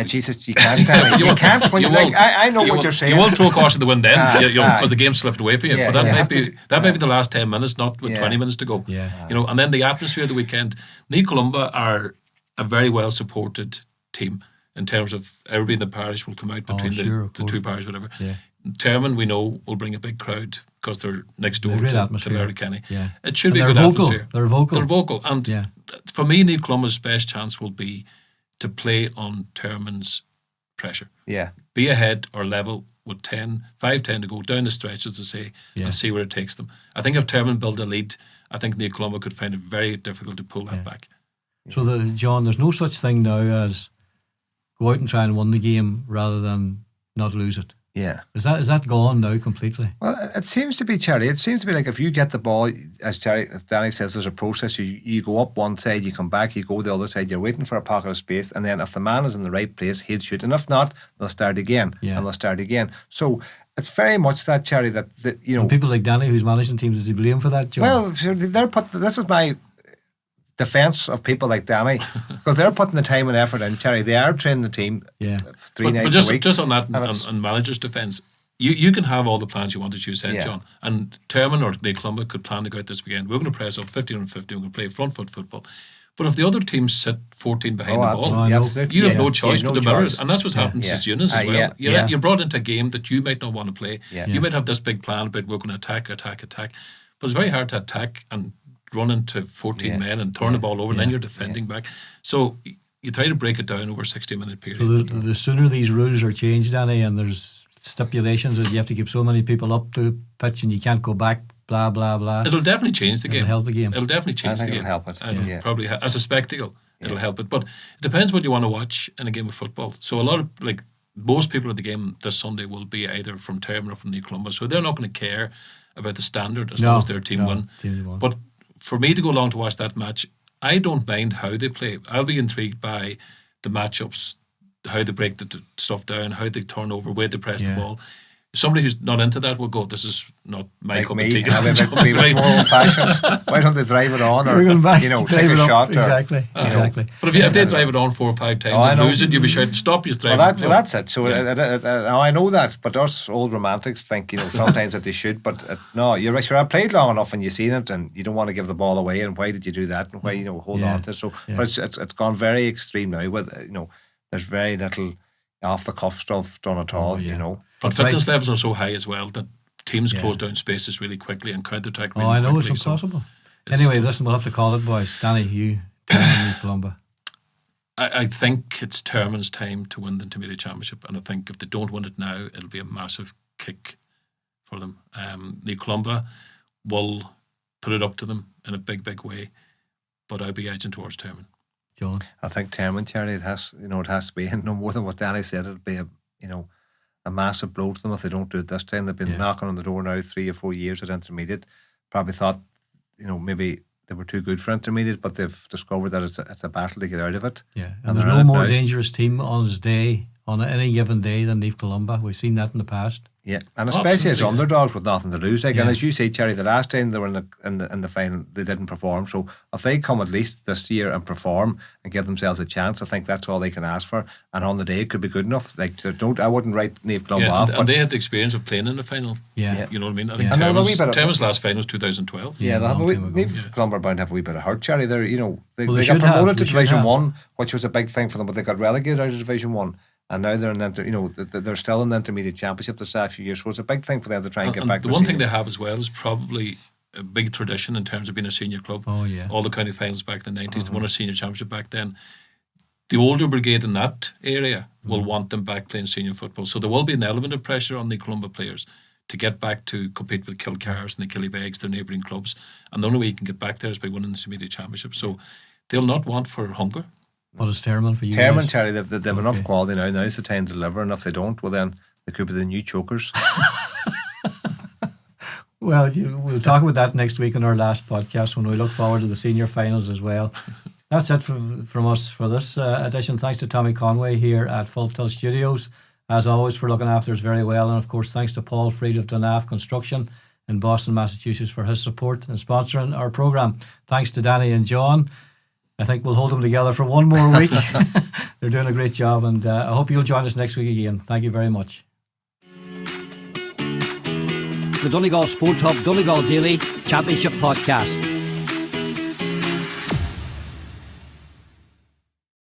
Jesus, you can't tell me. You can't. When I know what you're saying. You won't throw caution to the wind then, because the game slipped away for you. But that might be the last 10 minutes, not with 20 minutes to go. And then the atmosphere of the weekend. Neil Columba are a very well supported team in terms of everybody in the parish will come out between the two parishes, whatever. Termon, we know, will bring a big crowd because they're next door to Letterkenny. It should be a good atmosphere. They're vocal. And for me, Neil Columba's best chance will be to play on Termon's pressure. Be ahead or level with 5-10 to go down the stretch, as they say, and see where it takes them. I think if Termon build a lead, I think Neil Columba could find it very difficult to pull that back. So, John, there's no such thing now as go out and try and win the game rather than not lose it. Is that gone now completely? Well, it seems to be, Charlie. It seems to be like if you get the ball, as Danny says, there's a process. You go up one side, you come back, you go the other side. You're waiting for a pocket of space, and then if the man is in the right place, he'll shoot, and if not, they'll start again, and they'll start again. So it's very much that, Charlie, that and people like Danny, who's managing teams, do you blame for that, John? Well, this is my defence of people like Danny, because they're putting the time and effort in, Terry. They are training the team 3 nights a week. Just on that, and manager's defence, you can have all the plans you want, as you said, John. And Termon or Neil Columba could plan to go out this weekend. We're going to press up 15 on 15. We're going to play front foot football. But if the other teams sit 14 behind the ball, I know. absolutely. you have no Yeah, choice no but to mirror choice. it. And that's what's happened to Eunice as well. You're brought into a game that you might not want to play. Yeah. You might have this big plan about we're going to attack. But it's very hard to attack and run into 14 men and turn the ball over, and then you're defending back. So you try to break it down over a 60-minute period. So the sooner these rules are changed, Danny, and there's stipulations that you have to keep so many people up the pitch and you can't go back, blah, blah, blah. It'll definitely change the game. It'll help the game. It'll definitely change the game. It'll help it. And probably as a spectacle, it'll help it. But it depends what you want to watch in a game of football. So a lot of, most people at the game this Sunday will be either from Termon or from New Columbus, so they're not going to care about the standard as long as their team win. But for me to go along to watch that match, I don't mind how they play. I'll be intrigued by the matchups, how they break the stuff down, how they turn over, where they press the ball. Somebody who's not into that will go, this is not my cup of tea. Be more old-fashioned. Why don't they drive it on, or take a shot? Exactly. But if they drive it on 4 or 5 times and lose it, you'll be shouting, stop, you drive it. Well, that's it. So I know that, but us old romantics think sometimes that they should. But no, you're right. Sure, I played long enough and you've seen it, and you don't want to give the ball away. And why did you do that? And why hold on to it? So, but it's gone very extreme now. With there's very little off the cuff stuff done at all. But fitness levels are so high as well that teams close down spaces really quickly and counter-attack really I know, quickly. it's impossible. Anyway, listen, we'll have to call it, boys. Danny, you Termon, Columba. I think it's Termon's time to win the Intermediate Championship, and I think if they don't win it now, it'll be a massive kick for them. New Columba will put it up to them in a big, big way, but I'd be edging towards Termon. John? I think Termon, Charlie, it has to be, no more than what Danny said, it'll be a massive blow to them if they don't do it this time. They've been knocking on the door now 3 or 4 years at intermediate. Probably thought, maybe they were too good for intermediate, but they've discovered that it's a battle to get out of it. Yeah, and there's no more dangerous team on any given day than Leave Columba. We've seen that in the past. Yeah, and especially as underdogs with nothing to lose. And as you say, Cherry, the last time they were in the final, they didn't perform. So if they come at least this year and perform and give themselves a chance, I think that's all they can ask for. And on the day, it could be good enough. I wouldn't write Nave Columba off. And they had the experience of playing in the final. Yeah, you know what I mean. I think Termon's last final was 2012. Yeah, Nave Columba are bound to have a wee bit of hurt, Cherry. They got promoted to Division 1, which was a big thing for them, but they got relegated out of Division 1. And now they're they're still in the Intermediate Championship this last few years, so it's a big thing for them to try and get back. The one thing they have as well is probably a big tradition in terms of being a senior club. Oh yeah, all the county finals back in the 90s, they won a senior championship back then. The older brigade in that area will want them back playing senior football, so there will be an element of pressure on the Columba players to get back to compete with Kilcars and the Killybegs, their neighbouring clubs. And the only way you can get back there is by winning the Intermediate Championship. So they'll not want for hunger. What is Termon for you? Termon, Terry, they've enough quality now. Now's the time to deliver, and if they don't, well then they could be the new chokers. Well, we'll talk about that next week in our last podcast when we look forward to the senior finals as well. That's it from us for this edition. Thanks to Tommy Conway here at Full Tilt Studios, as always, for looking after us very well. And of course, thanks to Paul Freed of Donegal Construction in Boston, Massachusetts, for his support and sponsoring our programme. Thanks to Danny and John. I think we'll hold them together for one more week. They're doing a great job, and I hope you'll join us next week again. Thank you very much. The Donegal Sport Hub Donegal Daily Championship Podcast.